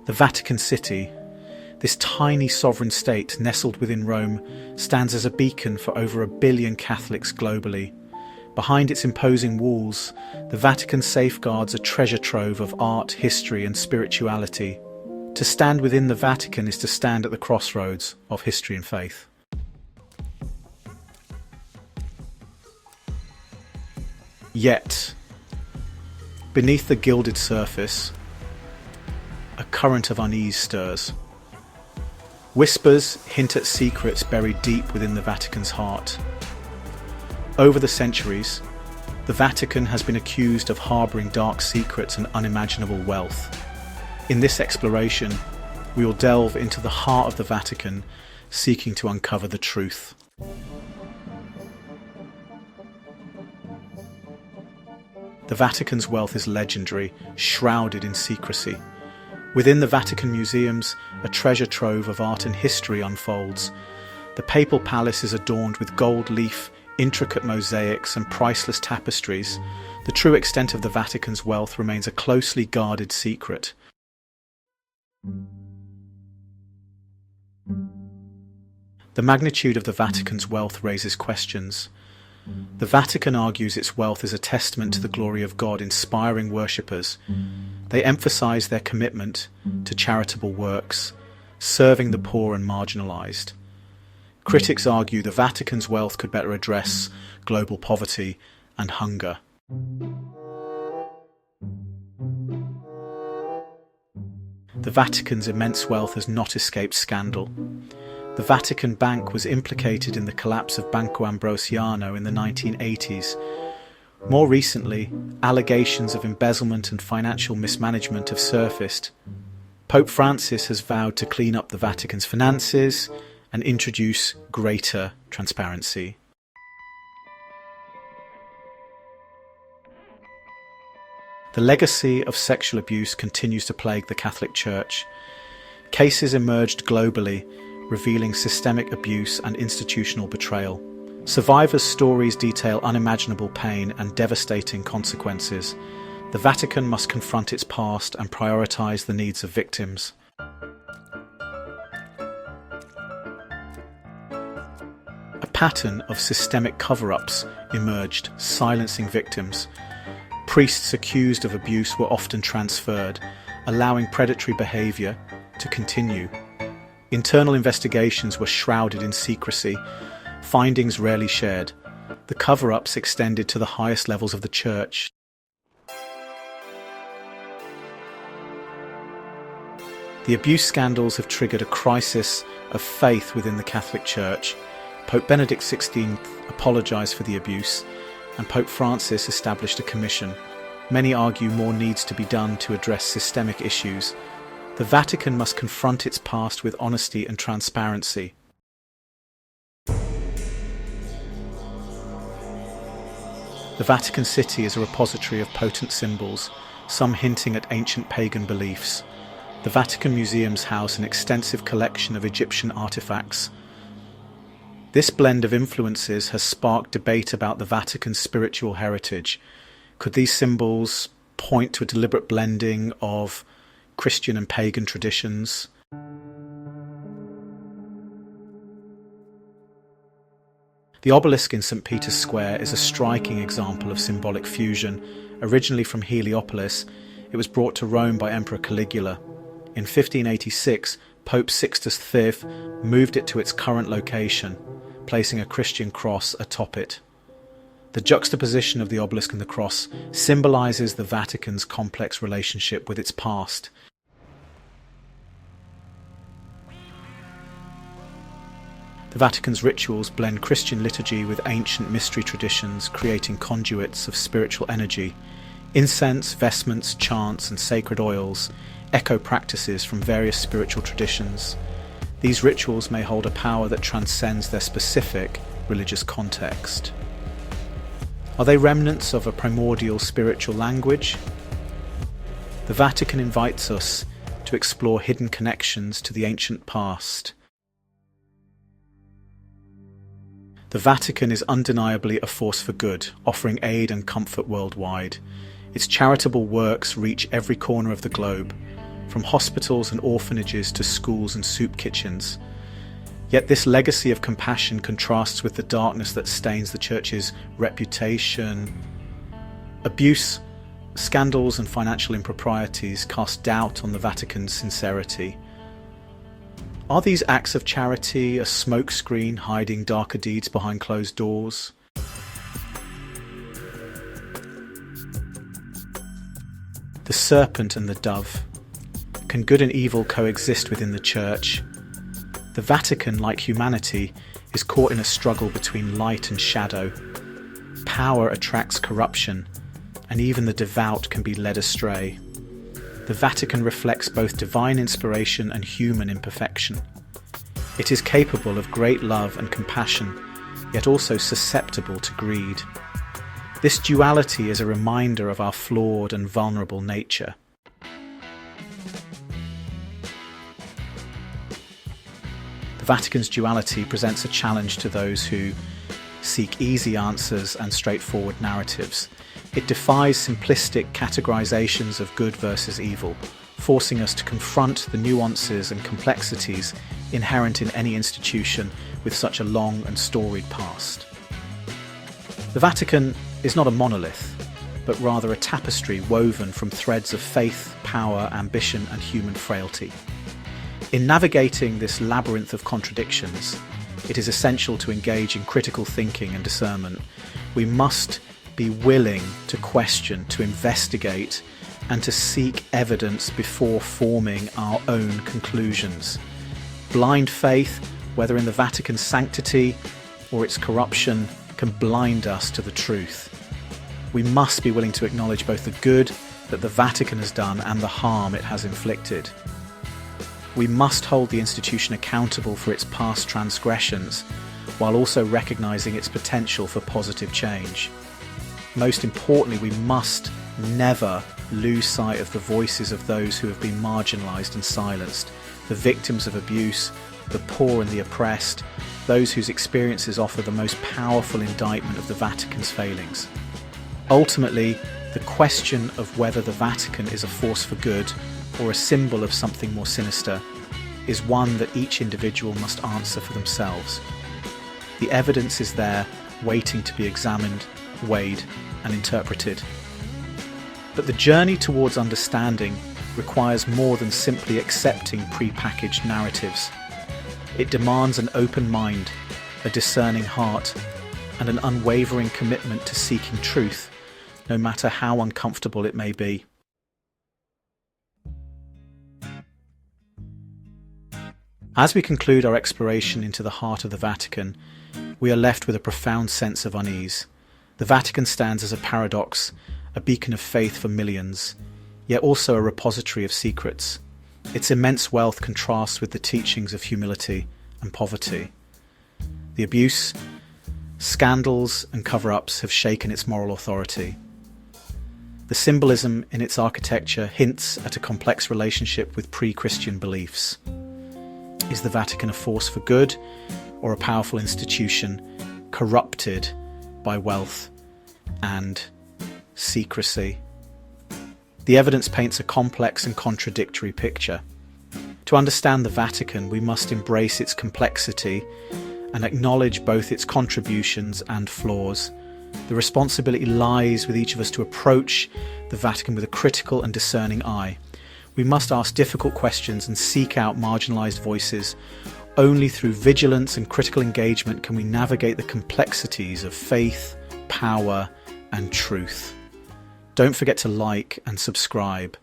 The Vatican City, this tiny sovereign state nestled within Rome, stands as a beacon for over 1 billion Catholics globally. Behind its imposing walls, the Vatican safeguards a treasure trove of art, history, and spirituality. To stand within the Vatican is to stand at the crossroads of history and faith. Yet, beneath the gilded surface, a current of unease stirs. Whispers hint at secrets buried deep within the Vatican's heart. Over the centuries, the Vatican has been accused of harbouring dark secrets and unimaginable wealth. In this exploration, we will delve into the heart of the Vatican, seeking to uncover the truth. The Vatican's wealth is legendary, shrouded in secrecy. Within the Vatican museums, a treasure trove of art and history unfolds. The papal palace is adorned with gold leaf, intricate mosaics and priceless tapestries. The true extent of the Vatican's wealth remains a closely guarded secret. The magnitude of the Vatican's wealth raises questions. The Vatican argues its wealth is a testament to the glory of God, inspiring worshippers. They emphasize their commitment to charitable works, serving the poor and marginalized. Critics argue the Vatican's wealth could better address global poverty and hunger. The Vatican's immense wealth has not escaped scandal. The Vatican Bank was implicated in the collapse of Banco Ambrosiano in the 1980s. More recently, allegations of embezzlement and financial mismanagement have surfaced. Pope Francis has vowed to clean up the Vatican's finances and introduce greater transparency. The legacy of sexual abuse continues to plague the Catholic Church. Cases emerged globally, revealing systemic abuse and institutional betrayal. Survivors' stories detail unimaginable pain and devastating consequences. The Vatican must confront its past and prioritize the needs of victims. A pattern of systemic cover-ups emerged, silencing victims. Priests accused of abuse were often transferred, allowing predatory behaviour to continue. Internal investigations were shrouded in secrecy, findings rarely shared. The cover-ups extended to the highest levels of the Church. The abuse scandals have triggered a crisis of faith within the Catholic Church. Pope Benedict XVI apologised for the abuse, and Pope Francis established a commission. Many argue more needs to be done to address systemic issues. The Vatican must confront its past with honesty and transparency. The Vatican City is a repository of potent symbols, some hinting at ancient pagan beliefs. The Vatican Museums house an extensive collection of Egyptian artifacts. This blend of influences has sparked debate about the Vatican's spiritual heritage. Could these symbols point to a deliberate blending of Christian and pagan traditions? The obelisk in St. Peter's Square is a striking example of symbolic fusion. Originally from Heliopolis, it was brought to Rome by Emperor Caligula. In 1586, Pope Sixtus V moved it to its current location, placing a Christian cross atop it. The juxtaposition of the obelisk and the cross symbolises the Vatican's complex relationship with its past. The Vatican's rituals blend Christian liturgy with ancient mystery traditions, creating conduits of spiritual energy. Incense, vestments, chants, and sacred oils echo practices from various spiritual traditions. These rituals may hold a power that transcends their specific religious context. Are they remnants of a primordial spiritual language? The Vatican invites us to explore hidden connections to the ancient past. The Vatican is undeniably a force for good, offering aid and comfort worldwide. Its charitable works reach every corner of the globe, from hospitals and orphanages to schools and soup kitchens. Yet this legacy of compassion contrasts with the darkness that stains the Church's reputation. Abuse, scandals and financial improprieties cast doubt on the Vatican's sincerity. Are these acts of charity a smokescreen hiding darker deeds behind closed doors? The serpent and the dove. Can good and evil coexist within the Church? The Vatican, like humanity, is caught in a struggle between light and shadow. Power attracts corruption, and even the devout can be led astray. The Vatican reflects both divine inspiration and human imperfection. It is capable of great love and compassion, yet also susceptible to greed. This duality is a reminder of our flawed and vulnerable nature. The Vatican's duality presents a challenge to those who seek easy answers and straightforward narratives. It defies simplistic categorizations of good versus evil, forcing us to confront the nuances and complexities inherent in any institution with such a long and storied past. The Vatican is not a monolith, but rather a tapestry woven from threads of faith, power, ambition, and human frailty. In navigating this labyrinth of contradictions, it is essential to engage in critical thinking and discernment. We must be willing to question, to investigate, and to seek evidence before forming our own conclusions. Blind faith, whether in the Vatican's sanctity or its corruption, can blind us to the truth. We must be willing to acknowledge both the good that the Vatican has done and the harm it has inflicted. We must hold the institution accountable for its past transgressions, while also recognizing its potential for positive change. Most importantly, we must never lose sight of the voices of those who have been marginalized and silenced, the victims of abuse, the poor and the oppressed, those whose experiences offer the most powerful indictment of the Vatican's failings. Ultimately, the question of whether the Vatican is a force for good or a symbol of something more sinister is one that each individual must answer for themselves. The evidence is there, waiting to be examined, weighed, and interpreted. But the journey towards understanding requires more than simply accepting pre-packaged narratives. It demands an open mind, a discerning heart, and an unwavering commitment to seeking truth, no matter how uncomfortable it may be. As we conclude our exploration into the heart of the Vatican, we are left with a profound sense of unease. The Vatican stands as a paradox, a beacon of faith for millions, yet also a repository of secrets. Its immense wealth contrasts with the teachings of humility and poverty. The abuse, scandals, and cover-ups have shaken its moral authority. The symbolism in its architecture hints at a complex relationship with pre-Christian beliefs. Is the Vatican a force for good, or a powerful institution corrupted by wealth and secrecy? The evidence paints a complex and contradictory picture. To understand the Vatican, we must embrace its complexity and acknowledge both its contributions and flaws. The responsibility lies with each of us to approach the Vatican with a critical and discerning eye. We must ask difficult questions and seek out marginalised voices. Only through vigilance and critical engagement can we navigate the complexities of faith, power, and truth. Don't forget to like and subscribe